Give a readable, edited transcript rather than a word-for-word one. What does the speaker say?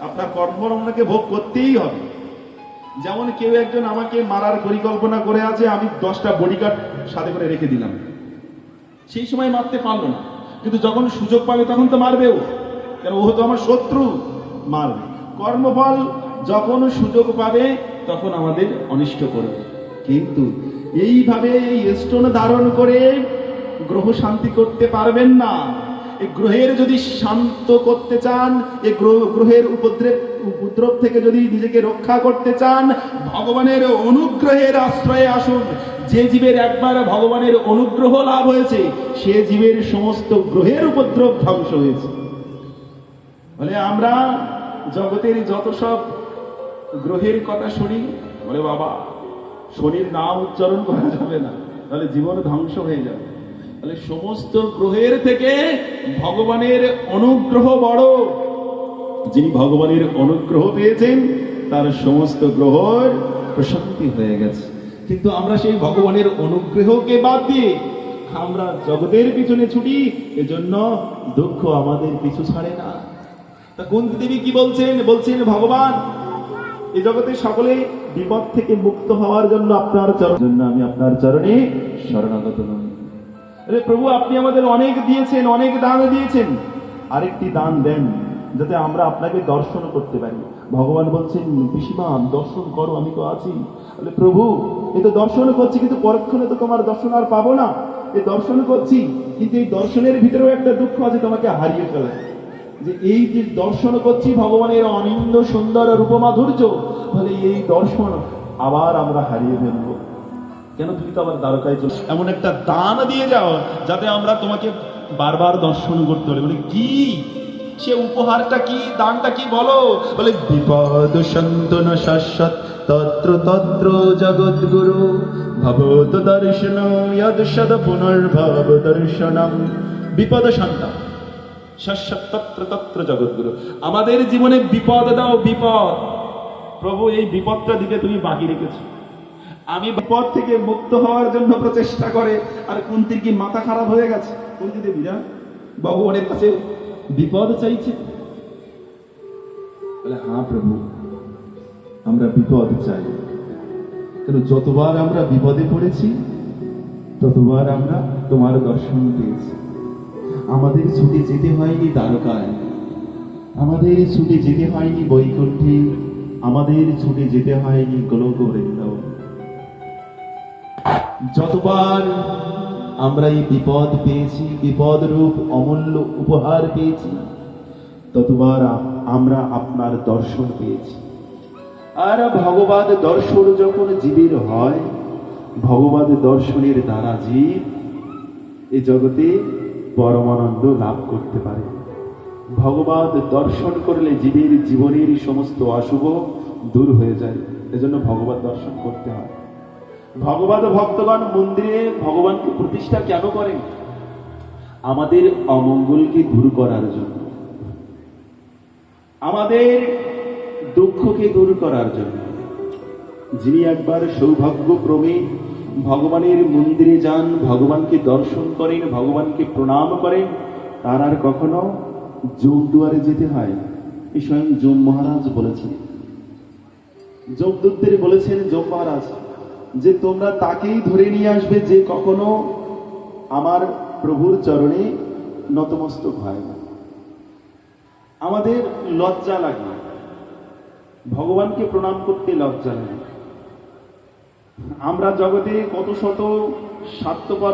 আপনার কর্মফল আপনাকে ভোগ করতেই হবে। যেমন কেউ একজন আমাকে মারার পরিকল্পনা করে আছে, আমি 10টা বডিগার্ড সাথে করে রেখে দিলাম, সেই সময় মারতে পারলো না, কিন্তু যখন সুযোগ পাবে তখন তো মারবেও, কারণ ও তো আমার শত্রু, মারবে। কর্মফল যখন সুযোগ পাবে তখন আমাদের অনিষ্ট করবে। কিন্তু এইভাবে এই স্টোন ধারণ করে গ্রহ শান্তি করতে পারবেন না। এই গ্রহের যদি শান্ত করতে চান, এই গ্রহের উপদ্রব থেকে যদি নিজেকে রক্ষা করতে চান, ভগবানের অনুগ্রহের আশ্রয়ে আসুন। যে জীবের একবার ভগবানের অনুগ্রহ লাভ হয়েছে, সে জীবের সমস্ত গ্রহের উপদ্রব ধ্বংস হয়েছে। বলে আমরা জগতের যত সব গ্রহের কথা শুনি, বলে বাবা শনির নাম উচ্চারণ করা যাবে না, তাহলে জীবন ধ্বংস হয়ে যাবে। তাহলে সমস্ত গ্রহের থেকে ভগবানের অনুগ্রহ বড়। যিনি ভগবানের অনুগ্রহ পেয়েছেন তার সমস্ত গ্রহের প্রশান্তি হয়ে গেছে। কিন্তু আমরা সেই ভগবানের অনুগ্রহকে বাদ দিয়ে আমরা জগতের পিছনে ছুটি, এজন্য দুঃখ আমাদের পিছু ছাড়ে না। তা কুন্তী দেবী কি বলছেন? বলছেন ভগবান এই জগতে সকলে বিপদ থেকে মুক্ত হওয়ার জন্য আপনার জন্য আমি আপনার চরণে শরণাগত নই। আরে প্রভু, আপনি আমাদের অনেক দিয়েছেন, অনেক দান দিয়েছেন, আরেকটি দান দেন যাতে আমরা আপনাকে দর্শন করতে পারি। ভগবান বলছেন পিসিমা দর্শন করো, আমি তো আছি। বলে প্রভু এই তো দর্শন করছি, কিন্তু পরক্ষণে তো তোমার দর্শন আর পাবো না। এই দর্শন করছি, কিন্তু এই দর্শনের ভিতরেও একটা দুঃখ আছে, তোমাকে হারিয়ে ফেলে। যে এই যে দর্শন করছি ভগবানের অনিন্দ সুন্দর রূপমাধুর্য, বলে এই দর্শন আবার আমরা হারিয়ে ফেলবো কেন? তুমি তো আবার দ্বারকায় চলে এমন একটা দান দিয়ে যাও যাতে আমরা তোমাকে বারবার দর্শন করতে পারি। বলে কি সে উপহারটা কি, দানটা কি বলো? বলে বিপদ সন্তন শাশ্বত তত্র তত্র জগদ্গুরু ভবত দর্শন যদ সদ পুনর্ভব দর্শনম। বিপদ শান্তা শাশ্বত তত্র তত্র জগদ্গুরু, আমাদের জীবনে বিপদ দাও, বিপদ। প্রভু এই বিপদটা দিকে তুমি বাকি রেখেছো। আমি বিপদ থেকে মুক্ত হওয়ার জন্য প্রচেষ্টা করে, আর কুন্তীর কি মাথা খারাপ হয়ে গেছে? কুন্তী দেবীরা ভগবানের কাছে বিপদ চাইছে। বলে হ্যাঁ প্রভু, আমরা বিপদ চাই, কিন্তু যতবার আমরা বিপদে পড়েছি ততবার আমরা তোমার দর্শন পেয়েছি। আমাদের ছুটে যেতে হয়নি দ্বারকায়, আমাদের ছুটে যেতে হয়নি বৈকুণ্ঠে, আমাদের ছুটে যেতে হয়নি গোলক বৃন্দাবন। যতবার আমরা এই বিপদ পেয়েছি, বিপদ রূপ অমূল্য উপহার পেয়েছি, ততবার আমরা আপনার দর্শন পেয়েছি। আর ভগবদ দর্শন যখন জীবের হয়, ভগবদ দর্শনের দ্বারা জীব এই জগতে পরমানন্দ লাভ করতে পারে। ভগবদ দর্শন করলে জীবের জীবনের সমস্ত অশুভ দূর হয়ে যায়। এজন্য ভগবদ দর্শন করতে হয়। ভগবদ ভক্তগণ মন্দিরে ভগবানকে প্রতিষ্ঠা কেন করেন? আমাদের অমঙ্গলকে দূর করার জন্য, আমাদের দুঃখকে দূর করার জন্য। যিনি একবার সৌভাগ্যক্রমে ভগবানের মন্দিরে যান, ভগবানকে দর্শন করেন, ভগবানকে প্রণাম করেন, তার আর কখনো যমদুয়ারে যেতে হয়। এই স্বয়ং যম মহারাজ বলেছেন, যমদূতদের বলেছেন যম মহারাজ যে তোমরা তাকেই ধরে নিয়ে আসবে যে কখনো আমার প্রভুর চরণে নতমস্তক হয় না। আমাদের লজ্জা লাগে, ভগবানকে প্রণাম করতে লজ্জা লাগে। আমরা জগতে কত শত স্বার্থপর